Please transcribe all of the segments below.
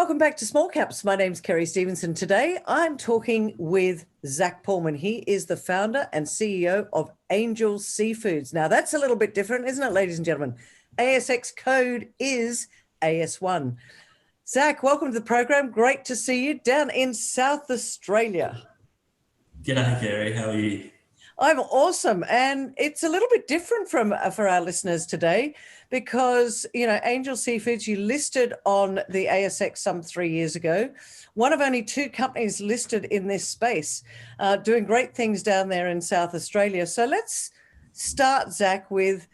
Welcome back to Small Caps. My name's Kerry Stevenson. Today, I'm talking with Zac Halman. He is the founder and CEO of Angel Seafoods. Now, that's a little bit different, isn't it, ladies and gentlemen? ASX code is AS1. Zac, welcome to the program. Great to see you down in South Australia. G'day, Kerry. How are you? I'm awesome. And it's a little bit different for our listeners today because, Angel Seafoods, you listed on the ASX some 3 years ago, one of only two companies listed in this space, doing great things down there in South Australia. So let's start, Zac, with,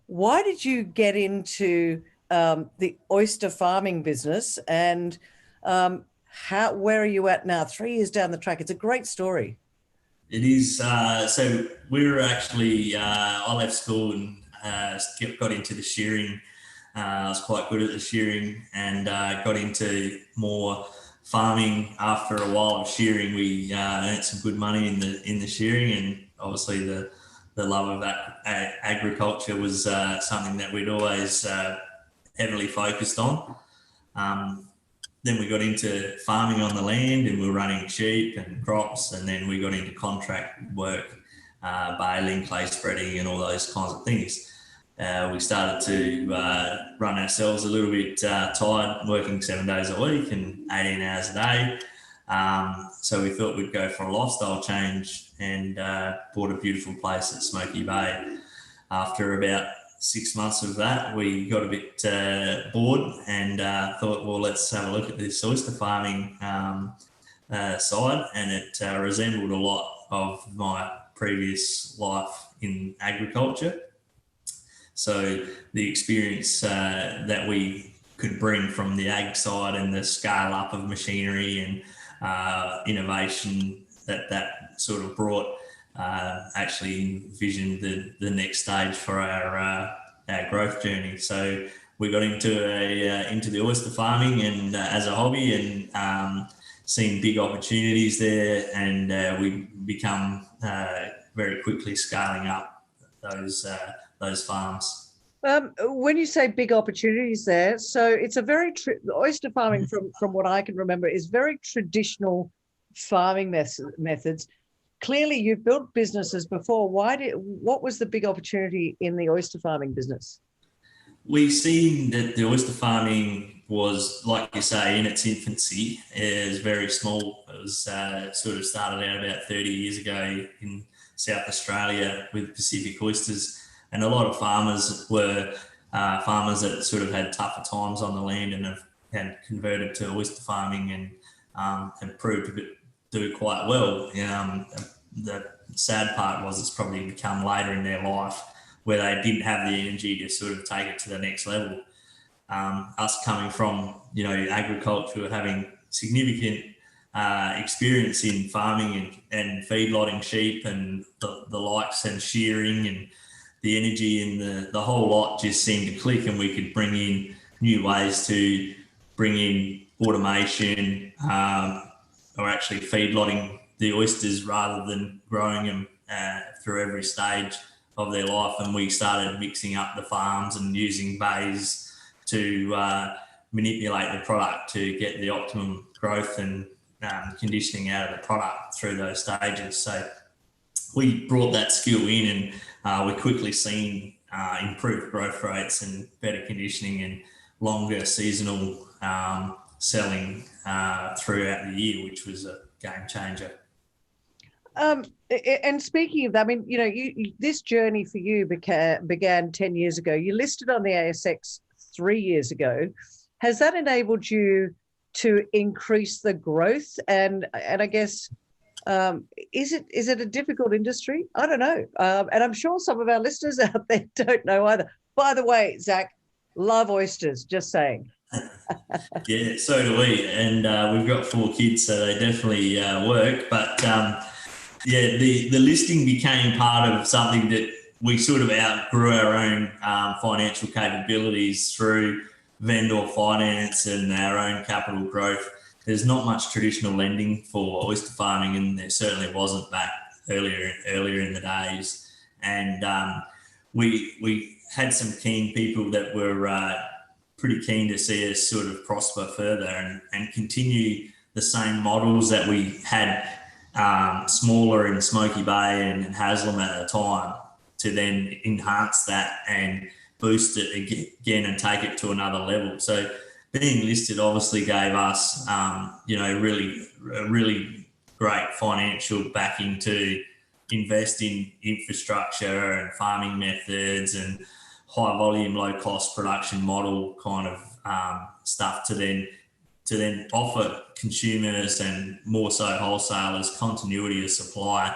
why did you get into the oyster farming business and where are you at now, 3 years down the track? It's a great story. It is. So we were actually, I left school and got into the shearing. I was quite good at the shearing and got into more farming. After a while of shearing, we earned some good money in the shearing, and obviously the love of that agriculture was something that we'd always heavily focused on. Then we got into farming on the land and we were running sheep and crops, and then we got into contract work, baling, clay spreading and all those kinds of things. We started to run ourselves a little bit tired, working 7 days a week and 18 hours a day. So we thought we'd go for a lifestyle change and bought a beautiful place at Smoky Bay. After about 6 months of that, we got a bit bored and thought, well, let's have a look at this oyster farming side, and it resembled a lot of my previous life in agriculture. So the experience that we could bring from the ag side and the scale up of machinery and innovation that sort of brought actually envisioned the next stage for our growth journey. So we got into the oyster farming and as a hobby, and seen big opportunities there, and we become very quickly scaling up those farms. When you say big opportunities there, so it's a very oyster farming from what I can remember is very traditional farming methods. Clearly, you've built businesses before. What was the big opportunity in the oyster farming business? We seen that the oyster farming was, like you say, in its infancy. It was very small. It was sort of started out about 30 years ago in South Australia with Pacific oysters, and a lot of farmers were farmers that sort of had tougher times on the land and had converted to oyster farming and proved to do quite well. The sad part was it's probably become later in their life where they didn't have the energy to sort of take it to the next level. Us coming from, agriculture, having significant experience in farming and feedlotting sheep and the likes and shearing, and the energy and the whole lot just seemed to click, and we could bring in new ways to bring in automation, or actually feedlotting the oysters rather than growing them through every stage of their life. And we started mixing up the farms and using bays to manipulate the product to get the optimum growth and conditioning out of the product through those stages. So we brought that skill in, and we quickly seen improved growth rates and better conditioning and longer seasonal selling throughout the year, which was a game changer. And speaking of that, I mean, this journey for you began 10 years ago. You listed on the ASX 3 years ago. Has that enabled you to increase the growth? And I guess, is it a difficult industry? I don't know. And I'm sure some of our listeners out there don't know either. By the way, Zac, love oysters, just saying. Yeah, so do we. And we've got 4 kids, so they definitely work. But the listing became part of something that we sort of outgrew our own financial capabilities through vendor finance and our own capital growth. There's not much traditional lending for oyster farming, and there certainly wasn't back earlier in the days. And we had some keen people that were pretty keen to see us sort of prosper further and continue the same models that we had smaller in Smoky Bay and Haslam at the time, to then enhance that and boost it again and take it to another level. So being listed obviously gave us, really great financial backing to invest in infrastructure and farming methods and high volume, low cost production model kind of stuff to then offer consumers and more so wholesalers continuity of supply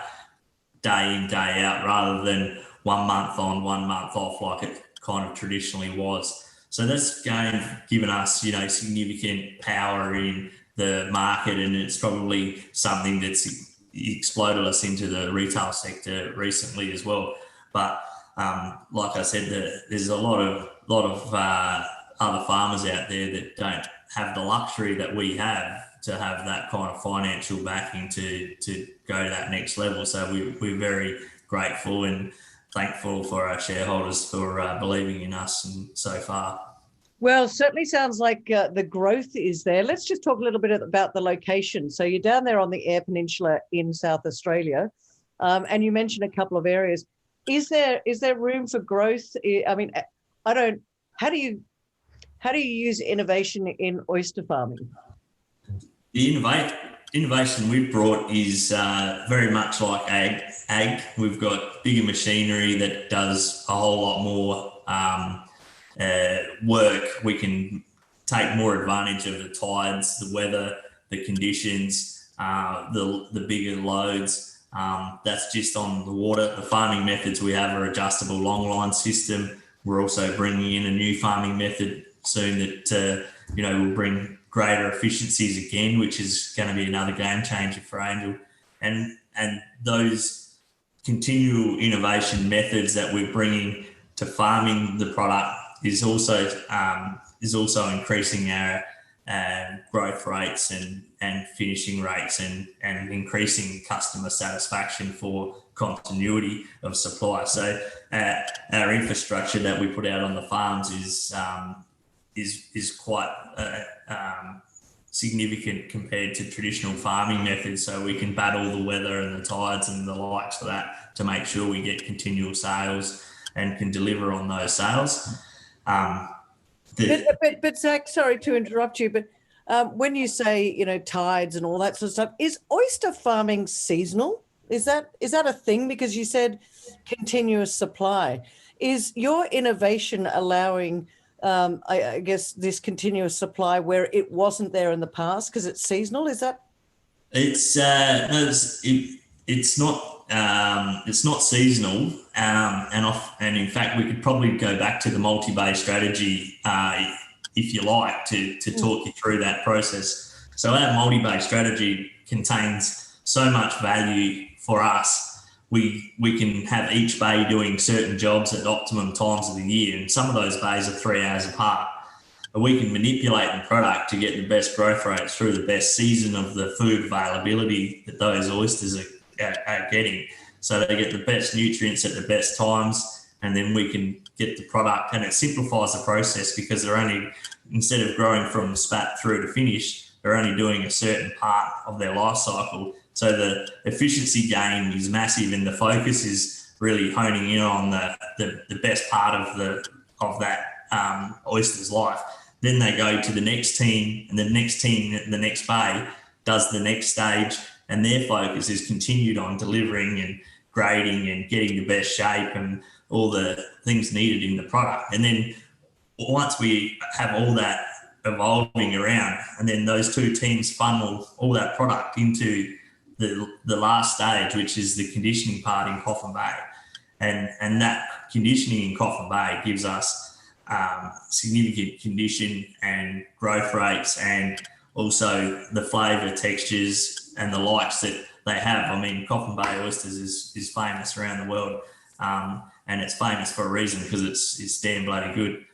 day in, day out, rather than 1 month on, 1 month off like it kind of traditionally was. So that's given us, significant power in the market, and it's probably something that's exploded us into the retail sector recently as well. But like I said, there's a lot of other farmers out there that don't have the luxury that we have to have that kind of financial backing to go to that next level. So we're very grateful and thankful for our shareholders for believing in us and so far. Well, certainly sounds like the growth is there. Let's just talk a little bit about the location. So you're down there on the Eyre Peninsula in South Australia, and you mentioned a couple of areas. Is there room for growth? I mean, how do you use innovation in oyster farming? The innovation we've brought is very much like ag. We've got bigger machinery that does a whole lot more work. We can take more advantage of the tides, the weather, the conditions, the bigger loads. That's just on the water. The farming methods we have are adjustable long line system. We're also bringing in a new farming method soon that will bring greater efficiencies again, which is going to be another game changer for Angel. And those continual innovation methods that we're bringing to farming the product is also increasing our growth rates and finishing rates and increasing customer satisfaction for continuity of supply. So our infrastructure that we put out on the farms is quite significant compared to traditional farming methods. So we can battle the weather and the tides and the likes of that to make sure we get continual sales and can deliver on those sales. But Zac, sorry to interrupt you, but when you say tides and all that sort of stuff, is oyster farming seasonal? Is that a thing? Because you said continuous supply. Is your innovation allowing, I guess, this continuous supply where it wasn't there in the past because it's seasonal? Is that? It's not seasonal, and in fact, we could probably go back to the multi-bay strategy if you like to talk you through that process. So our multi-bay strategy contains so much value for us. We can have each bay doing certain jobs at optimum times of the year, and some of those bays are 3 hours apart. But we can manipulate the product to get the best growth rates through the best season of the food availability that those oysters are getting. So they get the best nutrients at the best times, and then we can get the product, and it simplifies the process because they're only, instead of growing from spat through to finish, they're only doing a certain part of their life cycle. So the efficiency gain is massive, and the focus is really honing in on the best part of that oyster's life. Then they go to the next team, and the next team in the next bay does the next stage, and their focus is continued on delivering and grading and getting the best shape and all the things needed in the product. And then once we have all that evolving around, and then those two teams funnel all that product into the last stage, which is the conditioning part in Coffin Bay. And that conditioning in Coffin Bay gives us significant condition and growth rates, and also the flavour, textures and the likes that they have. I mean, Coffin Bay oysters is famous around the world, and it's famous for a reason, because it's damn bloody good.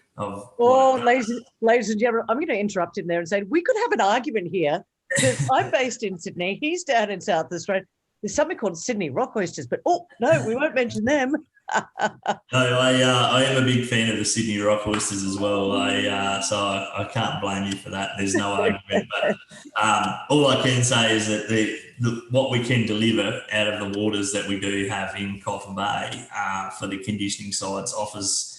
Ladies and gentlemen, I'm going to interrupt him there and say we could have an argument here, because I'm based in Sydney. He's down in South Australia. There's something called Sydney rock oysters, but no, we won't mention them. No, I am a big fan of the Sydney Rock Oysters as well. I can't blame you for that. There's no argument. But all I can say is that what we can deliver out of the waters that we do have in Coffin Bay for the conditioning sides offers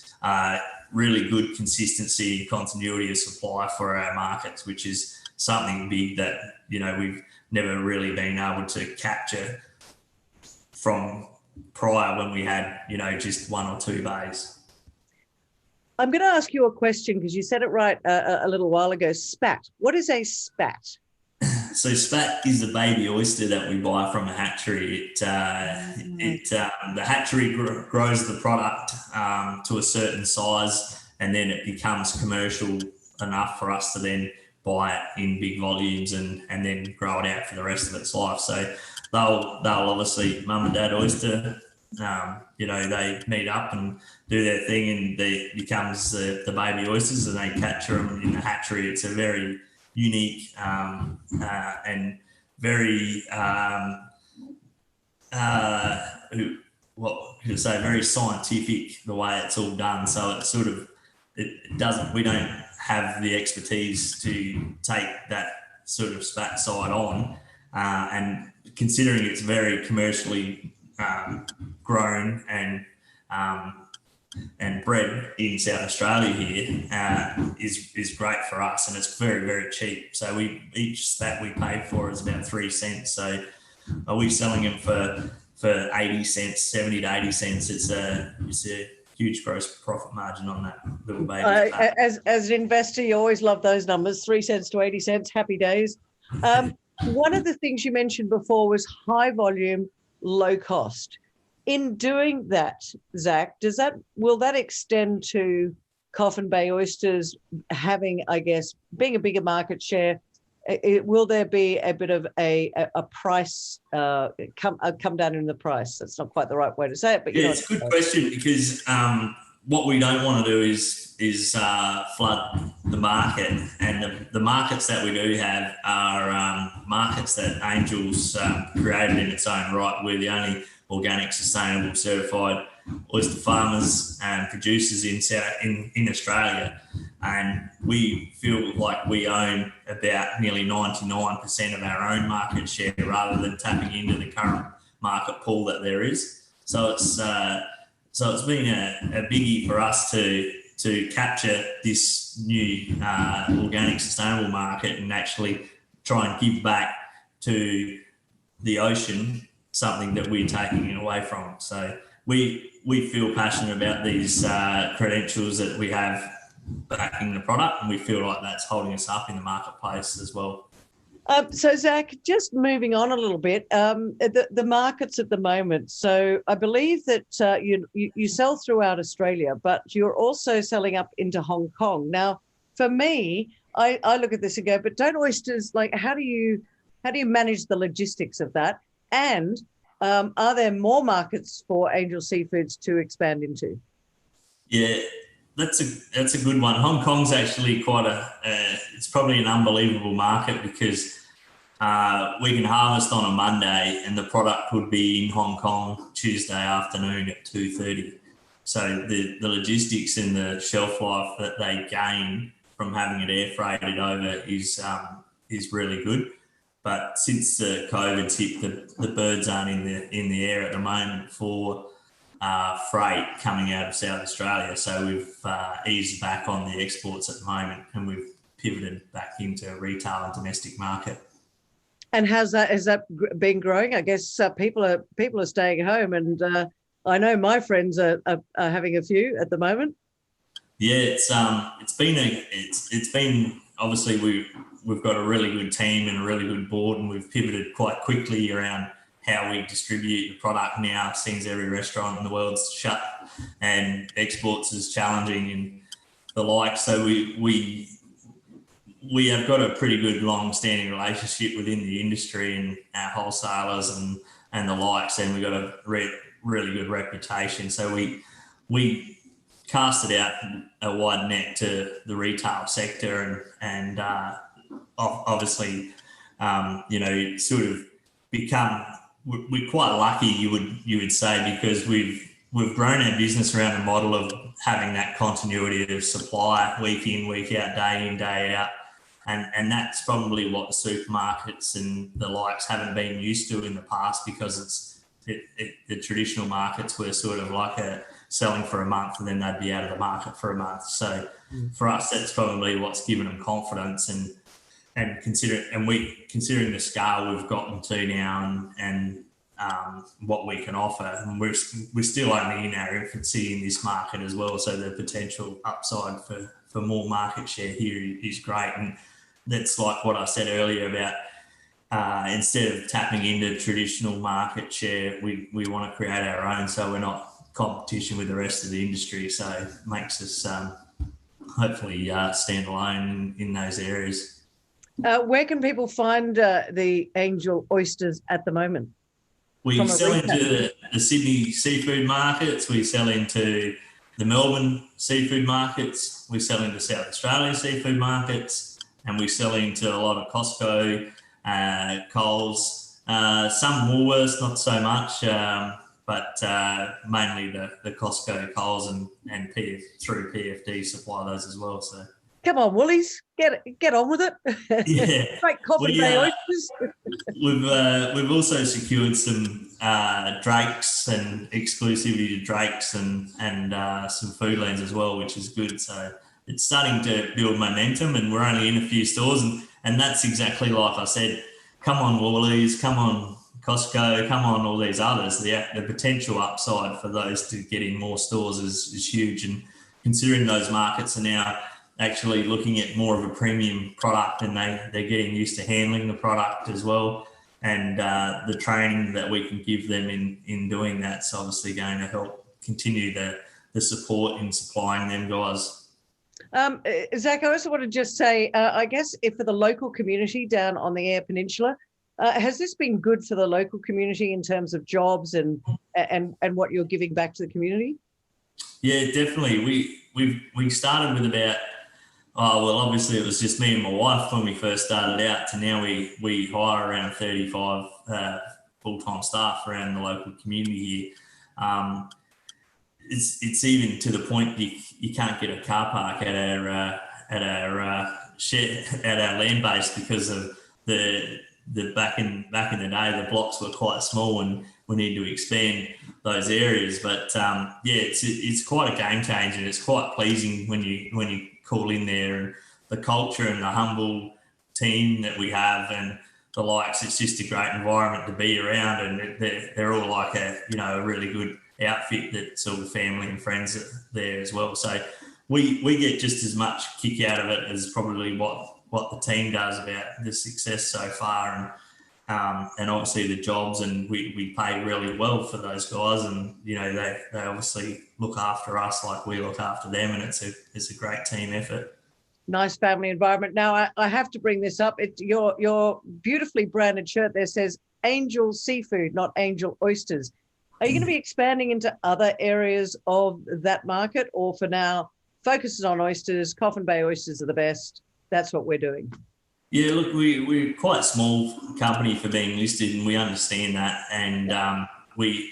really good consistency and continuity of supply for our markets, which is something big that we've never really been able to capture from prior when we had, just one or two bays. I'm going to ask you a question because you said it right a little while ago. Spat. What is a spat? So spat is the baby oyster that we buy from a hatchery. The hatchery grows the product to a certain size, and then it becomes commercial enough for us to then buy it in big volumes and then grow it out for the rest of its life. So they'll obviously, mum and dad oyster, they meet up and do their thing, and it becomes the baby oysters, and they capture them in the hatchery. It's a very unique and very very scientific the way it's all done. So it's sort of we don't have the expertise to take that sort of spat side on, and considering it's very commercially grown and bred in South Australia here is great for us, and it's very, very cheap. So each spat we pay for is about 3 cents. So are we selling them for 80 cents, 70 to 80 cents? It's a huge gross profit margin on that little baby. As an investor, you always love those numbers, 3 cents to 80 cents, happy days. One of the things you mentioned before was high volume, low cost. In doing that, Zac, will that extend to Coffin Bay oysters having, I guess, being a bigger market share? Will there be a bit of a price come down in the price? That's not quite the right way to say it, but it's a good question, because what we don't want to do is flood the market, and the markets that we do have are markets that Angel's created in its own right. We're the only organic, sustainable, certified oyster farmers and producers in Australia, and we feel like we own about nearly 99% of our own market share, rather than tapping into the current market pool that there is. So it's been a biggie for us to capture this new organic, sustainable market and actually try and give back to the ocean something that we're taking away from. So we feel passionate about these credentials that we have backing the product, and we feel like that's holding us up in the marketplace as well. So Zac, just moving on a little bit, the markets at the moment. So I believe that you sell throughout Australia, but you're also selling up into Hong Kong. Now, for me, I look at this and go, but don't oysters, like, how do you manage the logistics of that? And are there more markets for Angel Seafoods to expand into? Yeah, that's a good one. Hong Kong's actually it's probably an unbelievable market, because we can harvest on a Monday and the product would be in Hong Kong Tuesday afternoon at 2:30. So the logistics and the shelf life that they gain from having it air freighted over is really good. But since the COVID's hit, the birds aren't in the air at the moment for freight coming out of South Australia. So we've eased back on the exports at the moment, and we've pivoted back into retail and domestic market. And has that been growing? I guess people are staying home, and I know my friends are having a few at the moment. Yeah, it's been obviously we've got a really good team and a really good board, and we've pivoted quite quickly around how we distribute the product now, since every restaurant in the world's shut and exports is challenging and the like. So we have got a pretty good long-standing relationship within the industry and our wholesalers and the likes, and we've got a really good reputation. So we cast it out a wide net to the retail sector, and obviously, sort of become. We're quite lucky, you would say, because we've we've grown our business around the model of having that continuity of supply week in, week out, day in, day out. And that's probably what the supermarkets and the likes haven't been used to in the past, because the traditional markets were sort of like selling for a month and then they'd be out of the market for a month. So for us, that's probably what's given them confidence, and considering the scale we've gotten to now and what we can offer. And we're still only in our infancy in this market as well. So the potential upside for more market share here is great. And that's like what I said earlier about instead of tapping into traditional market share, we want to create our own, so we're not competition with the rest of the industry. So it makes us hopefully stand alone in those areas. Where can people find the Angel oysters at the moment? We sell into the Sydney seafood markets. We sell into the Melbourne seafood markets. We sell into South Australia seafood markets. And we sell into a lot of Costco, Coles, some Woolworths, not so much, but mainly the Costco, Coles, and through PFD supply those as well. So come on, Woolies, get on with it. Yeah, Great Coffin Bay oysters. We've also secured some drakes and exclusivity to drakes and some foodlands as well, which is good. So it's starting to build momentum, and we're only in a few stores, and that's exactly like I said. Come on, Woolies, come on, Costco, come on, all these others. The potential upside for those to get in more stores is huge, and considering those markets are now actually looking at more of a premium product, and they're getting used to handling the product as well, and the training that we can give them in doing that's obviously going to help continue the support in supplying them guys. Zac, I also want to just say, I guess if for the local community down on the Eyre Peninsula, has this been good for the local community in terms of jobs and what you're giving back to the community? Yeah, definitely. We started with about, obviously it was just me and my wife when we first started out, to now we hire around 35 full-time staff around the local community here. It's even to the point you can't get a car park at our shed, at our land base, because of the back in the day the blocks were quite small and we need to expand those areas. But it's quite a game changer. It's quite pleasing when you call in there, and the culture and the humble team that we have and the likes. It's just a great environment to be around, and they're all like a really good outfit that's all family and friends there as well. So we get just as much kick out of it as probably what the team does about the success so far, and obviously the jobs, and we pay really well for those guys, and they obviously look after us like we look after them, and it's a great team effort. Nice family environment. Now I have to bring this up. Your beautifully branded shirt there says Angel Seafood, not Angel Oysters. Are you going to be expanding into other areas of that market, or for now, focuses on oysters? Coffin Bay oysters are the best. That's what we're doing. Yeah, look, we're quite a small company for being listed, and we understand that. And we're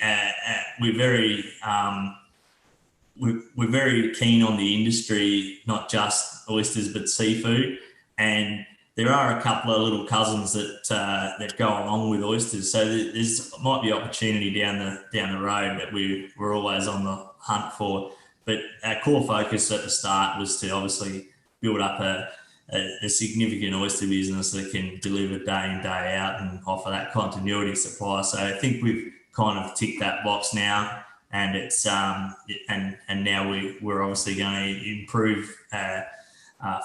very keen on the industry, not just oysters but seafood. And there are a couple of little cousins that go along with oysters, so there's might be opportunity down the road that we're always on the hunt for. But our core focus at the start was to obviously build up a significant oyster business that can deliver day in, day out and offer that continuity supply. So I think we've kind of ticked that box now, and it's and now we're obviously going to improve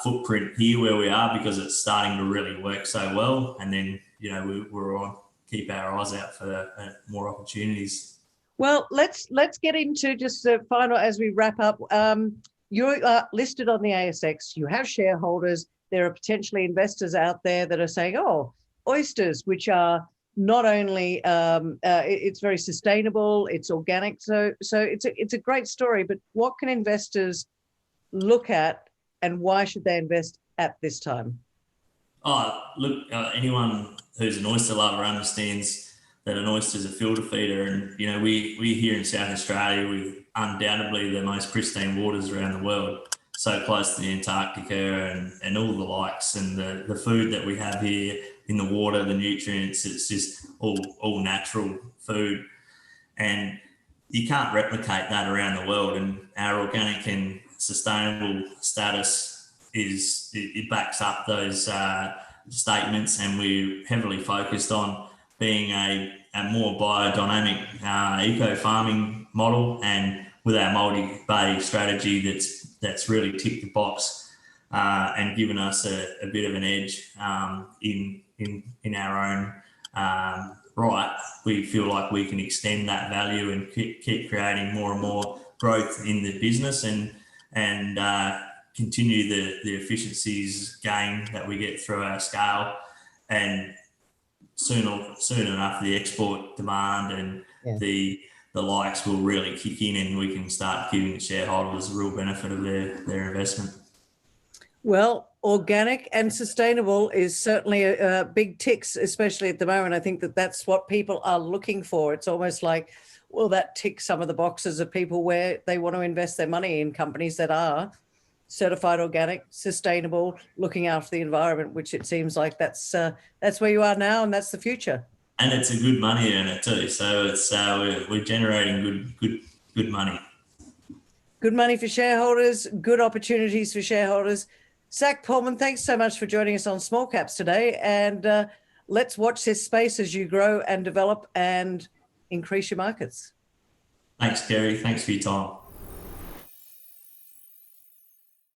footprint here where we are, because it's starting to really work so well. And then we're on keep our eyes out for more opportunities. Well, let's get into just the final as we wrap up. You're listed on the ASX. You have shareholders. There are potentially investors out there that are saying, "Oh, oysters, which are not only it's very sustainable, it's organic." So it's a great story. But what can investors look at, and why should they invest at this time? Oh, look, anyone who's an oyster lover understands that an oyster is a filter feeder. And, you know, we here in South Australia, with undoubtedly the most pristine waters around the world, so close to the Antarctica and all the likes, and the food that we have here in the water, the nutrients, it's just all natural food. And you can't replicate that around the world. And our organic and sustainable status it backs up those statements, and we're heavily focused on being a more biodynamic eco farming model, and with our multi-bay strategy that's really ticked the box and given us a bit of an edge in our own right. We feel like we can extend that value and keep creating more and more growth in the business, and continue the efficiencies gain that we get through our scale. And soon enough, the export demand and the likes will really kick in, and we can start giving the shareholders a real benefit of their investment. Well, organic and sustainable is certainly a big ticks, especially at the moment. I think that's what people are looking for. It's almost like, well, that ticks some of the boxes of people where they want to invest their money in companies that are certified organic, sustainable, looking after the environment, which it seems like that's where you are now, and that's the future. And it's a good money earner too. So it's we're generating good money. Good money for shareholders, good opportunities for shareholders. Zac Halman, thanks so much for joining us on Small Caps today. And let's watch this space as you grow and develop and increase your markets. Thanks, Kerry. Thanks for your time.